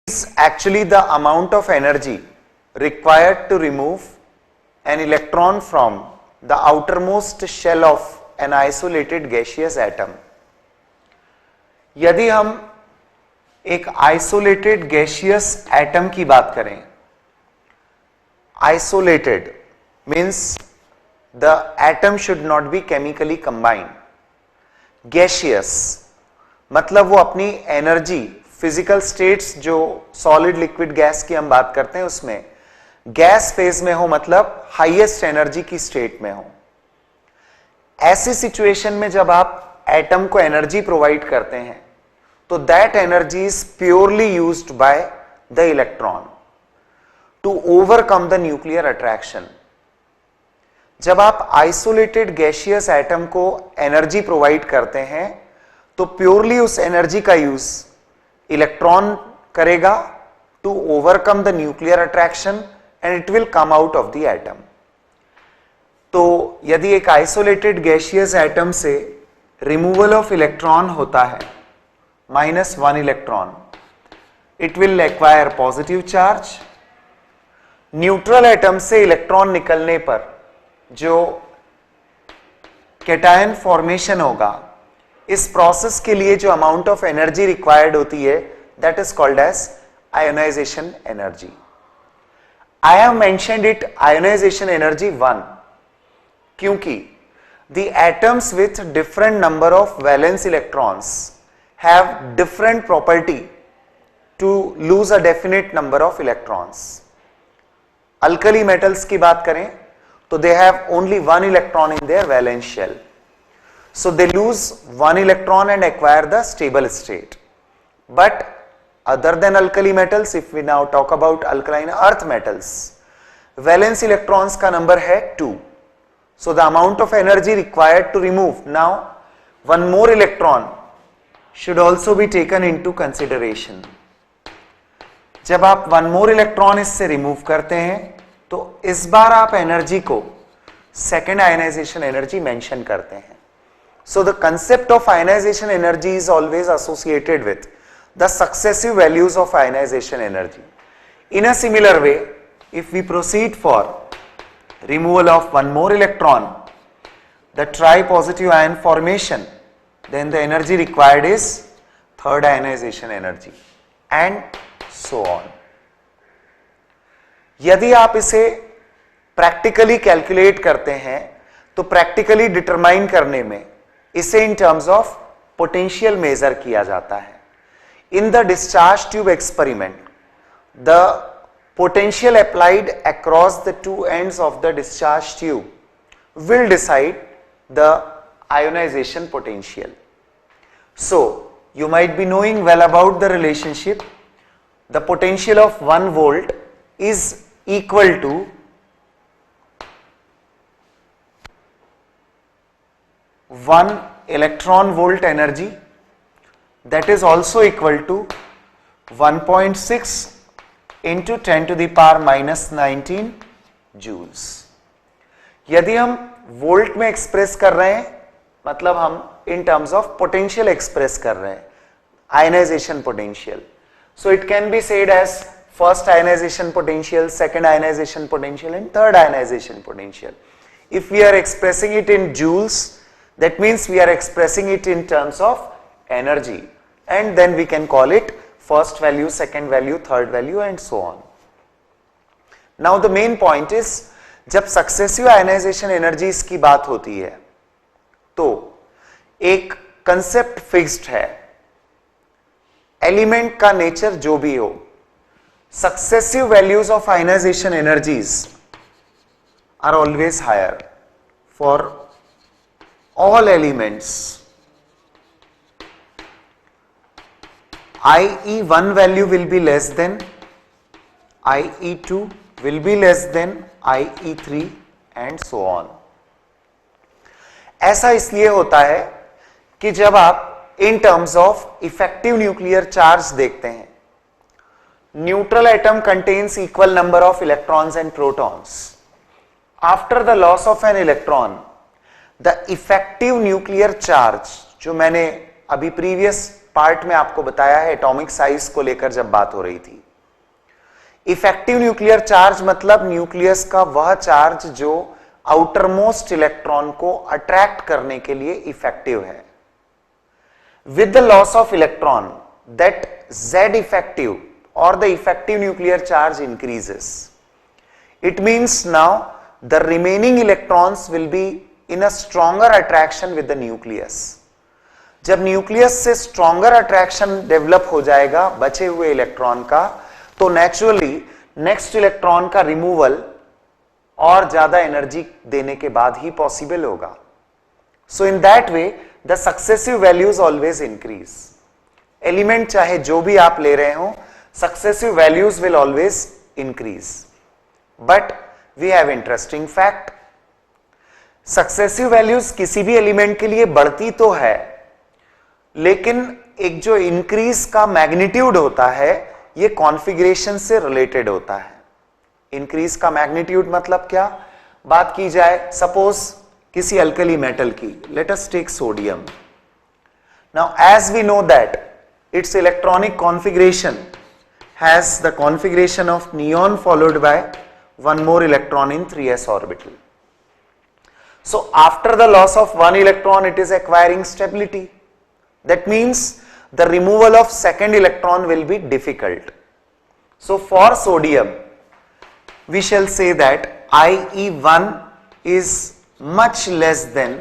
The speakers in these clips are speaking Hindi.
is actually the amount of energy required to remove an electron from the outermost shell of an isolated gaseous atom. यदि हम एक आइसोलेटेड गैसियस एटम की बात करें, isolated means the atom should not be chemically combined. Gaseous मतलब वो अपनी एनर्जी फिजिकल स्टेट्स जो सॉलिड लिक्विड गैस की हम बात करते हैं उसमें गैस फेज में हो, मतलब हाईएस्ट एनर्जी की स्टेट में हो. ऐसी सिचुएशन में जब आप एटम को एनर्जी प्रोवाइड करते हैं तो that energy is purely used by the electron to overcome the nuclear attraction. जब आप आइसोलेटेड गैसियस एटम को एनर्जी प्रोवाइड करते हैं तो प्योरली उस एनर्जी का यूज इलेक्ट्रॉन करेगा to overcome the nuclear attraction and it will come out of the atom. तो यदि एक आइसोलेटेड गैसियस एटम से रिमूवल ऑफ इलेक्ट्रॉन होता है -1 electron, it will acquire positive charge. Neutral atom से इलेक्ट्रॉन निकलने पर जो कैटायन फॉर्मेशन होगा, इस प्रोसेस के लिए जो अमाउंट ऑफ एनर्जी रिक्वायर्ड होती है that is called as ionization energy. I have mentioned it ionization energy 1 क्योंकि the atoms with different number of valence electrons have different property to lose a definite number of electrons. Alkali metals की बात करें तो they have only 1 electron in their valence shell, so they lose 1 electron and acquire the stable state. But other than alkali metals, if we now talk about alkaline earth metals, valence electrons का number है 2, so the amount of energy required to remove now 1 more electron should also be taken into consideration. जब आप 1 more electron इससे रिमूव करते हैं तो इस बार आप एनर्जी को सेकेंड आयनाइजेशन एनर्जी मेंशन करते हैं. So the concept of ionization energy is always associated with the successive values of ionization energy. In a similar way, if we proceed for removal of 1 more electron, the tri-positive ion formation, then the energy required is third ionization energy and so on. यदि आप इसे प्रैक्टिकली कैलकुलेट करते हैं तो प्रैक्टिकली डिटरमाइन करने में इसे in terms of potential measure किया जाता है. In the discharge tube experiment, the potential applied across the 2 ends of the discharge tube will decide the ionization potential. So you might be knowing well about the relationship. The potential of 1 volt is equal to 1 electron volt energy, that is also equal to 1.6 into 10 to the power -19 joules. यदि हम वोल्ट में एक्सप्रेस कर रहे हैं मतलब हम in terms of potential express कर रहे हैं, ionization potential. So it can be said as first ionization potential, second ionization potential and third ionization potential. If we are expressing it in joules, that means we are expressing it in terms of energy and then we can call it first value, second value, third value and so on. Now the main point is, जब सक्सेसिव आयनाइजेशन एनर्जीज की बात होती है तो एक कंसेप्ट फिक्स्ड है, एलिमेंट का नेचर जो भी हो, successive values of ionization energies are always higher for all elements. IE1 value will be less than IE2, will be less than IE3 and so on. ऐसा इसलिए होता है कि जब आप इन terms of effective nuclear charge देखते हैं, neutral atom contains equal number of electrons and protons. After the loss of an electron, the effective nuclear charge, जो मैंने अभी प्रीवियस पार्ट में आपको बताया है एटॉमिक साइज को लेकर जब बात हो रही थी, इफेक्टिव न्यूक्लियर चार्ज मतलब न्यूक्लियस का वह चार्ज जो आउटर मोस्ट इलेक्ट्रॉन को अट्रैक्ट करने के लिए इफेक्टिव है. With the loss of electron that Z effective or the effective nuclear charge increases. It means now the remaining electrons will be in a stronger attraction with the nucleus. जब न्यूक्लियस से स्ट्रॉन्गर अट्रैक्शन डेवलप हो जाएगा बचे हुए इलेक्ट्रॉन का, तो नेचुरली नेक्स्ट इलेक्ट्रॉन का रिमूवल और ज्यादा एनर्जी देने के बाद ही पॉसिबल होगा. So in that way the successive values always increase. Element चाहे जो भी आप ले रहे हो, successive values will always increase. But we have interesting fact. Successive values किसी भी एलिमेंट के लिए बढ़ती तो है, लेकिन एक जो इंक्रीज का मैग्नीट्यूड होता है ये कॉन्फ़िगरेशन से रिलेटेड होता है. इंक्रीज का मैग्नीट्यूड मतलब क्या? बात की जाए सपोज किसी अल्कली मेटल की, let us take sodium. Now as we know that its electronic configuration has the configuration of neon followed by one more electron in 3s orbital. So after the loss of one electron it is acquiring stability. That means the removal of second electron will be difficult. So for sodium we shall say that IE1 is much less than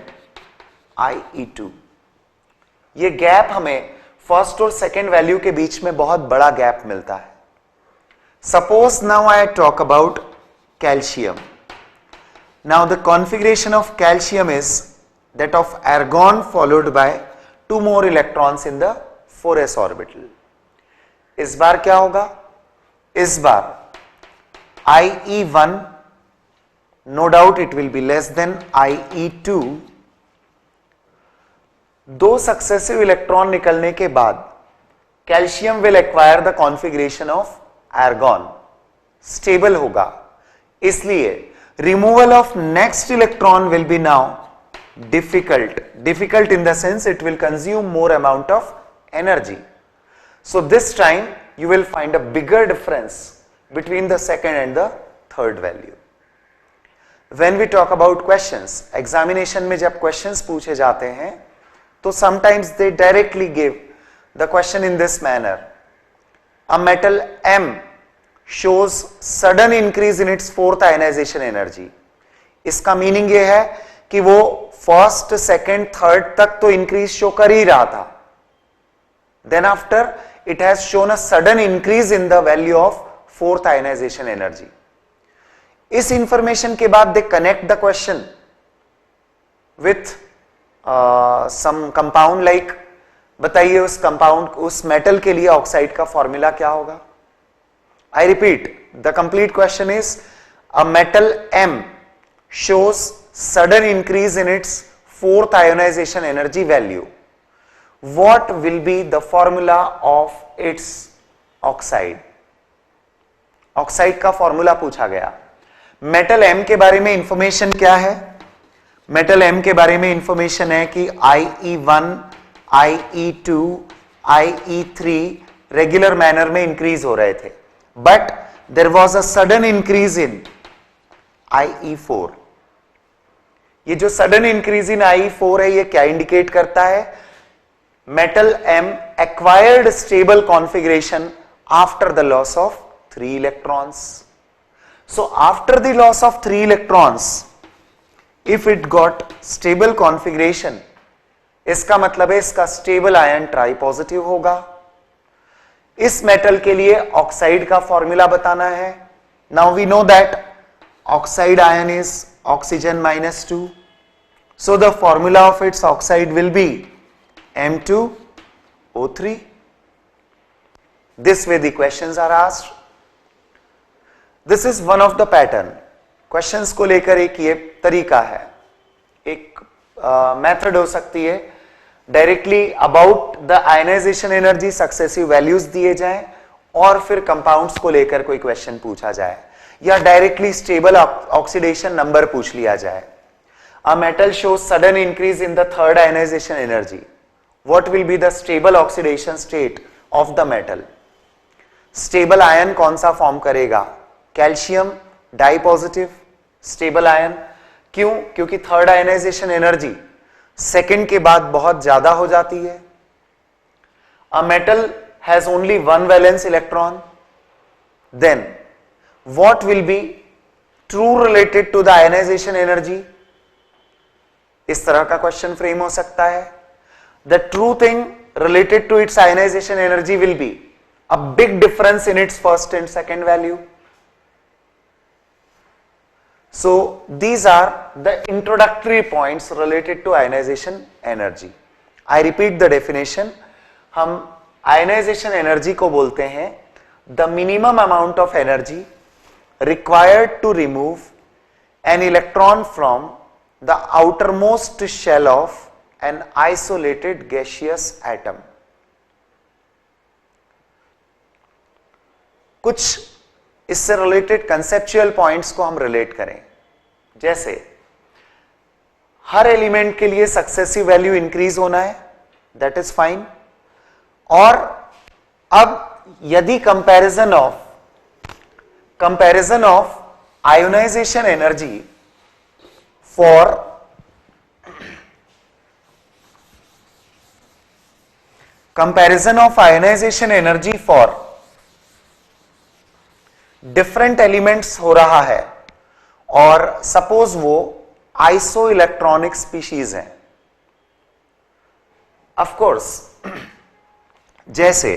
IE2. ये गैप हमें फर्स्ट और सेकेंड वैल्यू के बीच में बहुत बड़ा गैप मिलता है. Suppose now I talk about calcium. Now the configuration of calcium is that of argon followed by 2 more electrons in the 4s orbital. इस बार क्या होगा? इस बार IE1 no doubt it will be less than IE2. दो सक्सेसिव इलेक्ट्रॉन निकलने के बाद calcium will acquire the configuration of argon. Stable होगा, इसलिए removal of next electron will be now difficult. Difficult in the sense it will consume more amount of energy. So this time you will find a bigger difference between the second and the third value. When we talk about questions, examination में जब questions पूछे जाते हैं तो sometimes they directly give the question in this manner. A metal M shows sudden increase in its fourth ionization energy. इसका मीनिंग ये है कि वो फर्स्ट सेकेंड थर्ड तक तो इंक्रीज शो कर ही रहा था, then after it has shown a sudden increase in the value of fourth ionization energy. इस इंफॉर्मेशन के बाद they connect the question with some compound like, बताइए उस कंपाउंड उस मेटल के लिए ऑक्साइड का फॉर्मूला क्या होगा? I repeat, the complete question is a metal M shows sudden increase in its fourth ionization energy value. What will be the formula of its oxide? Oxide का फॉर्मूला पूछा गया. मेटल M के बारे में इंफॉर्मेशन क्या है? मेटल M के बारे में इंफॉर्मेशन है कि IE1, IE2, IE3 regular manner में इंक्रीज हो रहे थे, but there was a sudden increase in IE4. ये जो सडन इंक्रीज इन IE4 है, ये क्या इंडिकेट करता है? Metal M acquired stable configuration after the loss of 3 electrons. So after the loss of 3 electrons, if it got stable configuration, इसका मतलब है इसका स्टेबल आयन ट्राई पॉजिटिव होगा. इस मेटल के लिए ऑक्साइड का फॉर्मूला बताना है. Now we know that oxide ion is oxygen -2. So the formula of its oxide will be M2O3. This way the questions are asked. This is one of the pattern. Questions को लेकर एक ये तरीका है, एक मेथड हो सकती है. Directly about the ionization energy successive values दिए जाएं और फिर कंपाउंड्स को लेकर कोई क्वेश्चन पूछा जाए, या डायरेक्टली स्टेबल ऑक्सीडेशन नंबर पूछ लिया जाए. A metal shows sudden increase in the third ionization energy. What will be the stable oxidation state of the metal? Stable ion कौन सा फॉर्म करेगा? Calcium di positive stable ion. क्यों? क्योंकि थर्ड आयनाइजेशन एनर्जी सेकेंड के बाद बहुत ज्यादा हो जाती है। A metal has only one valence electron, then what will be true related to the ionization energy? इस तरह का क्वेश्चन फ्रेम हो सकता है। The true thing related to its ionization energy will be a big difference in its first and second value. So these are the introductory points related to ionization energy. I repeat the definition. हम ionization energy को बोलते हैं the minimum amount of energy required to remove an electron from the outermost shell of an isolated gaseous atom. कुछ इससे रिलेटेड कंसेप्चुअल पॉइंट्स को हम रिलेट करें, जैसे हर एलिमेंट के लिए सक्सेसिव वैल्यू इंक्रीज होना है, दैट इज फाइन। और अब यदि comparison of ionization energy for comparison of ionization energy for different elements हो रहा है और सपोज वो आइसो इलेक्ट्रॉनिक स्पीशीज है। ऑफ कोर्स जैसे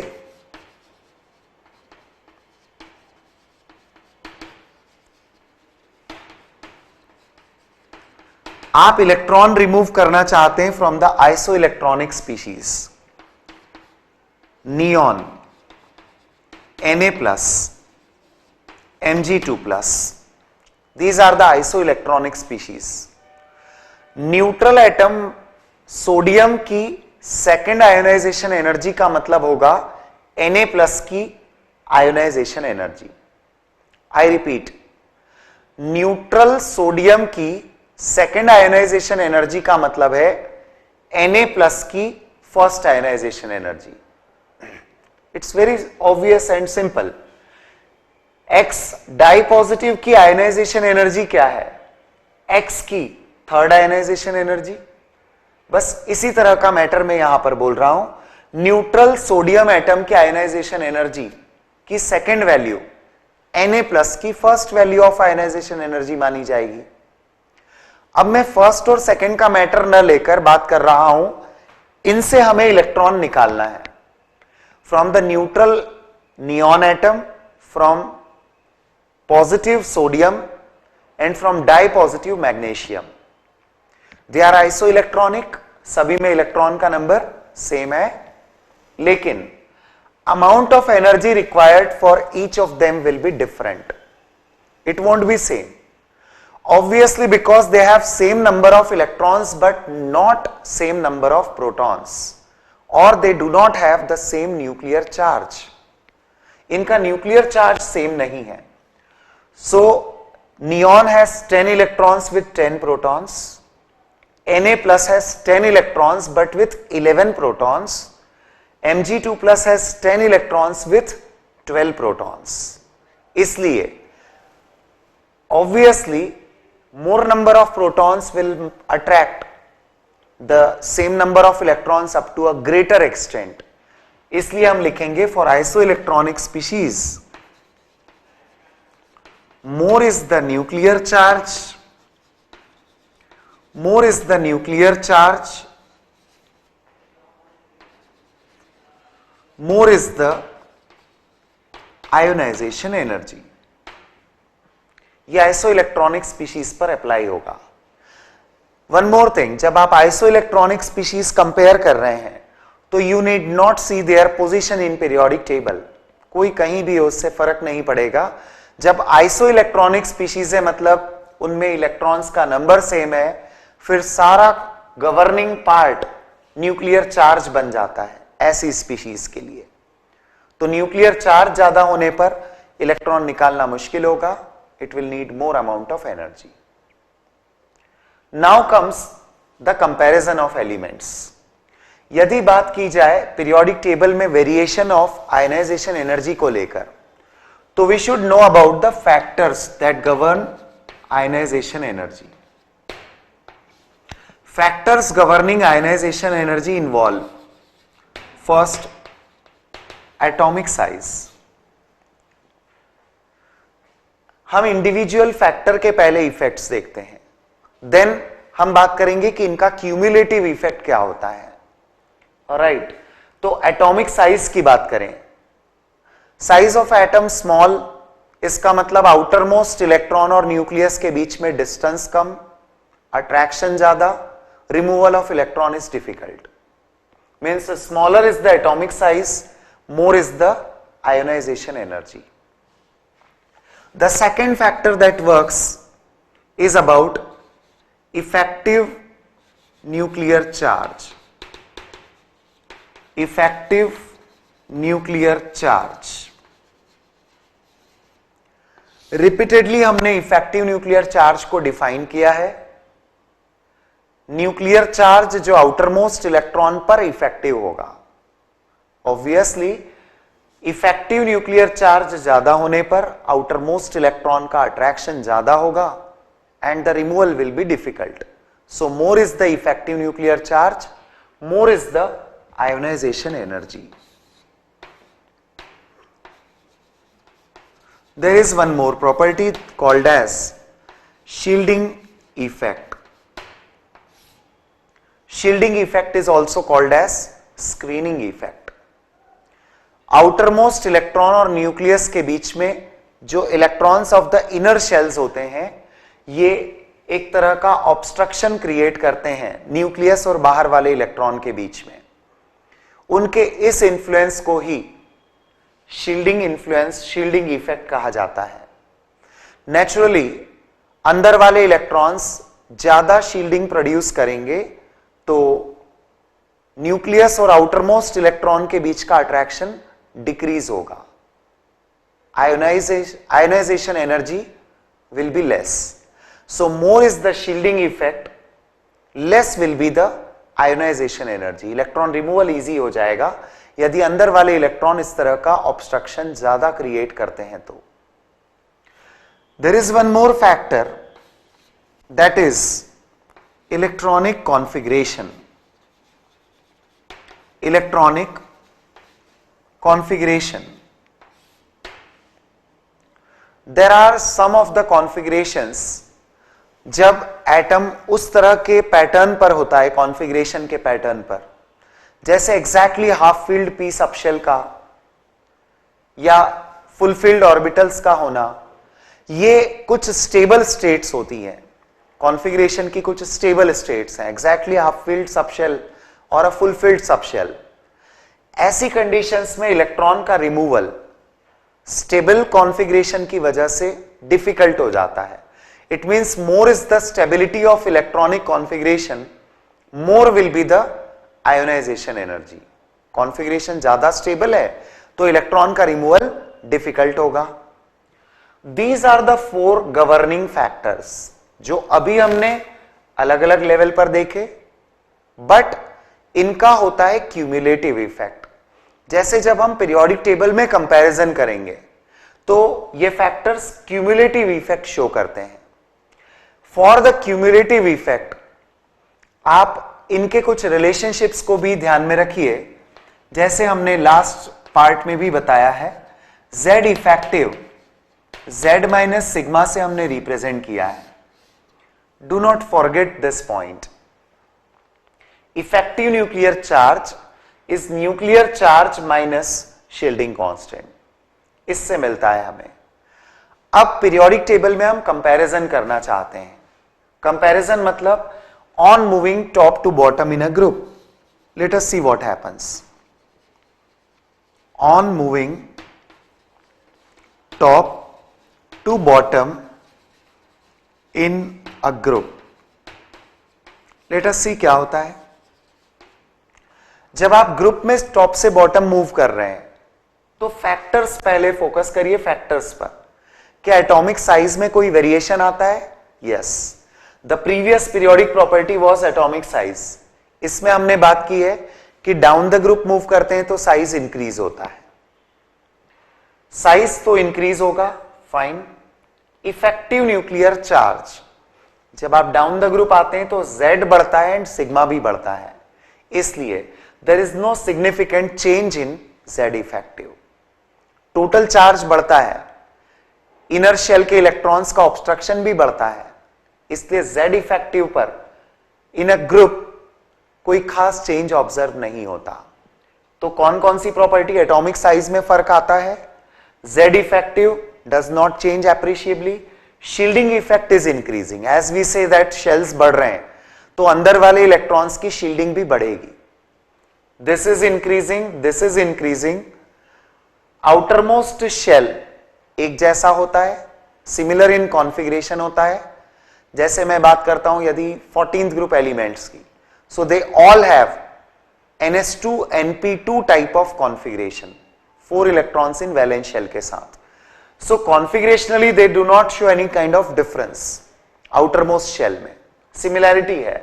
आप इलेक्ट्रॉन रिमूव करना चाहते हैं from the isoelectronic species, neon Na+, Mg2+, these are the isoelectronic species. Neutral atom sodium की सेकेंड आयोनाइजेशन एनर्जी का मतलब होगा Na+ की ionization energy. I repeat, neutral sodium की सेकेंड आयोनाइजेशन एनर्जी का मतलब है Na+ की first ionization energy. It's very obvious and simple. X di positive की आयोनाइजेशन एनर्जी क्या है? X की थर्ड आयोनाइजेशन एनर्जी। बस इसी तरह का मैटर मैं यहां पर बोल रहा हूं। न्यूट्रल सोडियम एटम की आयोनाइजेशन एनर्जी की सेकेंड वैल्यू Na+ की first value of ionization energy मानी जाएगी। अब मैं फर्स्ट और सेकेंड का मैटर न लेकर बात कर रहा हूं, इनसे हमें इलेक्ट्रॉन निकालना है। From the neutral neon atom, from positive sodium and from di-positive magnesium. They are isoelectronic, सभी में इलेक्ट्रॉन का नंबर सेम है, लेकिन amount of energy required for each of them will be different. It won't be same. Obviously because they have same number of electrons but not same number of protons. और they do not have the same nuclear charge. इनका न्यूक्लियर चार्ज सेम नहीं है। So neon has 10 electrons with 10 protons. Na+ has 10 electrons but with 11 protons. Mg2+ has 10 electrons with 12 protons. इसलिए obviously more number of protons will attract the same number of electrons up to a greater extent. इसलिए हम लिखेंगे for isoelectronic species more is the nuclear charge, more is the nuclear charge, more is the ionization energy. ये isoelectronic species पर अप्लाई होगा। वन मोर थिंग, जब आप आइसोइलेक्ट्रॉनिक स्पीशीज कंपेयर कर रहे हैं तो you need not see their position in periodic table. कोई कहीं भी हो, उससे फर्क नहीं पड़ेगा। जब आइसोइलेक्ट्रॉनिक स्पीशीज है मतलब उनमें इलेक्ट्रॉन्स का नंबर सेम है, फिर सारा गवर्निंग पार्ट न्यूक्लियर चार्ज बन जाता है ऐसी स्पीशीज के लिए। तो न्यूक्लियर चार्ज ज्यादा होने पर इलेक्ट्रॉन निकालना मुश्किल होगा, it will need more amount of energy. Now comes the comparison of elements. यदि बात की जाए पीरियोडिक टेबल में वेरिएशन ऑफ आयनाइजेशन एनर्जी को लेकर, तो we should know about the factors that govern ionization energy. Factors governing ionization energy involve first atomic size. हम इंडिविजुअल फैक्टर के पहले इफेक्ट्स देखते हैं, देन हम बात करेंगे कि इनका क्यूमुलेटिव इफेक्ट क्या होता है. राइट, तो एटॉमिक साइज की बात करें. साइज ऑफ एटम स्मॉल, इसका मतलब आउटर मोस्ट इलेक्ट्रॉन और न्यूक्लियस के बीच में डिस्टेंस कम, अट्रैक्शन ज्यादा, removal of electron is difficult. Means smaller is the atomic size, more is the ionization energy. The second factor that works is about effective nuclear charge. Effective nuclear charge. Repeatedly हमने effective nuclear charge को define किया है. न्यूक्लियर चार्ज जो आउटरमोस्ट इलेक्ट्रॉन पर इफेक्टिव होगा. ऑब्वियसली इफेक्टिव न्यूक्लियर चार्ज ज्यादा होने पर आउटर मोस्ट इलेक्ट्रॉन का अट्रैक्शन ज्यादा होगा and the removal will be difficult. So more is the effective nuclear charge, more is the ionization energy. There is one more property called as shielding effect. Shielding effect is also called as screening effect. Outermost electron और न्यूक्लियस के बीच में जो electrons of the inner shells होते हैं, ये एक तरह का ऑब्स्ट्रक्शन क्रिएट करते हैं न्यूक्लियस और बाहर वाले इलेक्ट्रॉन के बीच में. उनके इस इंफ्लुएंस को ही शील्डिंग इंफ्लुएंस, शील्डिंग इफेक्ट कहा जाता है. नेचुरली अंदर वाले इलेक्ट्रॉन्स ज्यादा शील्डिंग प्रोड्यूस करेंगे तो न्यूक्लियस और आउटरमोस्ट इलेक्ट्रॉन के बीच का अट्रैक्शन डिक्रीज होगा. Ionization energy will be less. So more is the shielding effect, less will be the ionization energy. Electron removal easy हो जाएगा यदि अंदर वाले इलेक्ट्रॉन इस तरह का ऑब्स्ट्रक्शन ज्यादा क्रिएट करते हैं तो. There is one more factor that is electronic configuration. Electronic configuration. There are some of the configurations जब एटम उस तरह के पैटर्न पर होता है, कॉन्फ़िगरेशन के पैटर्न पर, जैसे exactly half field P subshell का या फुलफिल्ड ऑर्बिटल्स का होना, ये कुछ स्टेबल स्टेट्स होती हैं. कॉन्फ़िगरेशन की कुछ स्टेबल स्टेट्स हैं, एग्जैक्टली हाफ फील्ड सबशेल और अ फुलफिल्ड सबशेल. ऐसी कंडीशंस में इलेक्ट्रॉन का रिमूवल स्टेबल कॉन्फ़िगरेशन की वजह से डिफिकल्ट हो जाता है. It means more is the stability of electronic configuration, more will be the ionization energy. Configuration ज्यादा स्टेबल है तो इलेक्ट्रॉन का रिमूवल डिफिकल्ट होगा. These are the 4 governing factors जो अभी हमने अलग अलग लेवल पर देखे, बट इनका होता है क्यूमुलेटिव इफेक्ट. जैसे जब हम पीरियोडिक टेबल में कंपैरिजन करेंगे तो ये फैक्टर्स क्यूमुलेटिव इफेक्ट शो करते हैं. फॉर द क्यूमुलेटिव इफेक्ट आप इनके कुछ रिलेशनशिप्स को भी ध्यान में रखिए. जैसे हमने लास्ट पार्ट में भी बताया है, Z effective Z minus sigma से हमने रिप्रेजेंट किया है. Do not forget this point. Effective nuclear charge is nuclear charge minus shielding constant. इससे मिलता है हमें. अब पीरियोडिक टेबल में हम कंपैरिजन करना चाहते हैं. कंपैरिजन मतलब on moving top to bottom in a group. Let us see what happens. On moving top to bottom in a group. Let us see क्या होता है. जब आप ग्रुप में टॉप से बॉटम मूव कर रहे हैं तो फैक्टर्स पहले फोकस करिए. फैक्टर्स पर क्या एटॉमिक साइज में कोई वेरिएशन आता है? Yes, the previous periodic property was atomic size. इसमें हमने बात की है कि डाउन द ग्रुप मूव करते हैं तो साइज इंक्रीज होता है, साइज तो इंक्रीज होगा, फाइन। इफेक्टिव न्यूक्लियर चार्ज, जब आप डाउन द ग्रुप आते हैं तो Z बढ़ता है एंड सिग्मा भी बढ़ता है, इसलिए there is no significant change in Z effective. Total charge बढ़ता है, इनर शेल के इलेक्ट्रॉन्स का ऑब्स्ट्रक्शन भी बढ़ता है, इसलिए Z इफेक्टिव पर इन अ ग्रुप कोई खास चेंज ऑब्जर्व नहीं होता। तो कौन कौन सी प्रॉपर्टी, एटॉमिक साइज में फर्क आता है, Z effective does not change appreciably, shielding effect is increasing, as we say that shells बढ़ रहे हैं तो अंदर वाले इलेक्ट्रॉन्स की शील्डिंग भी बढ़ेगी, this is increasing, outermost shell एक जैसा होता है, सिमिलर इन कॉन्फ़िगरेशन होता है। जैसे मैं बात करता हूं यदि 14th ग्रुप एलिमेंट्स की, so they all have NS2 NP2 type of configuration, 4 electrons in valence shell के साथ। So configurationally they do not show any kind of difference, outermost shell में सिमिलैरिटी है।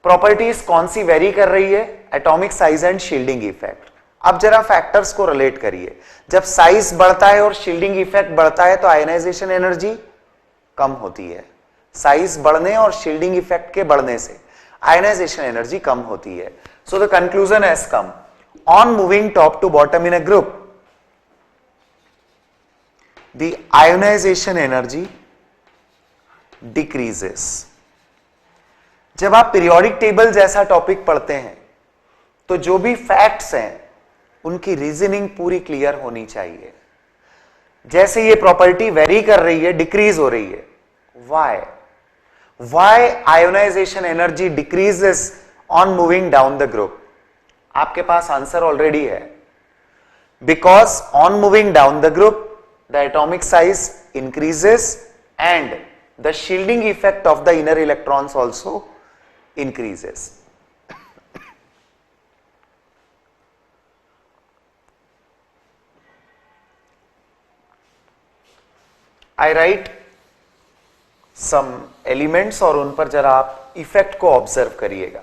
प्रॉपर्टीज कौन सी वेरी कर रही है, atomic size and shielding effect. अब जरा फैक्टर्स को रिलेट करिए, जब साइज बढ़ता है और शील्डिंग इफेक्ट बढ़ता है तो आयनाइजेशन एनर्जी कम होती है, साइज बढ़ने और शील्डिंग इफेक्ट के बढ़ने से आयनाइजेशन एनर्जी कम होती है। So the conclusion has come, on moving top to bottom in a group the ionization energy decreases। जब आप पीरियोडिक टेबल जैसा टॉपिक पढ़ते हैं तो जो भी फैक्ट्स हैं उनकी रीजनिंग पूरी क्लियर होनी चाहिए। जैसे ये प्रॉपर्टी वेरी कर रही है, डिक्रीज हो रही है, why ionization energy decreases on moving down the group. आपके पास आंसर ऑलरेडी है, because on moving down the group the atomic size increases and the shielding effect of the inner electrons also increases। I write some elements और उन पर जरा आप इफेक्ट को ऑब्जर्व करिएगा।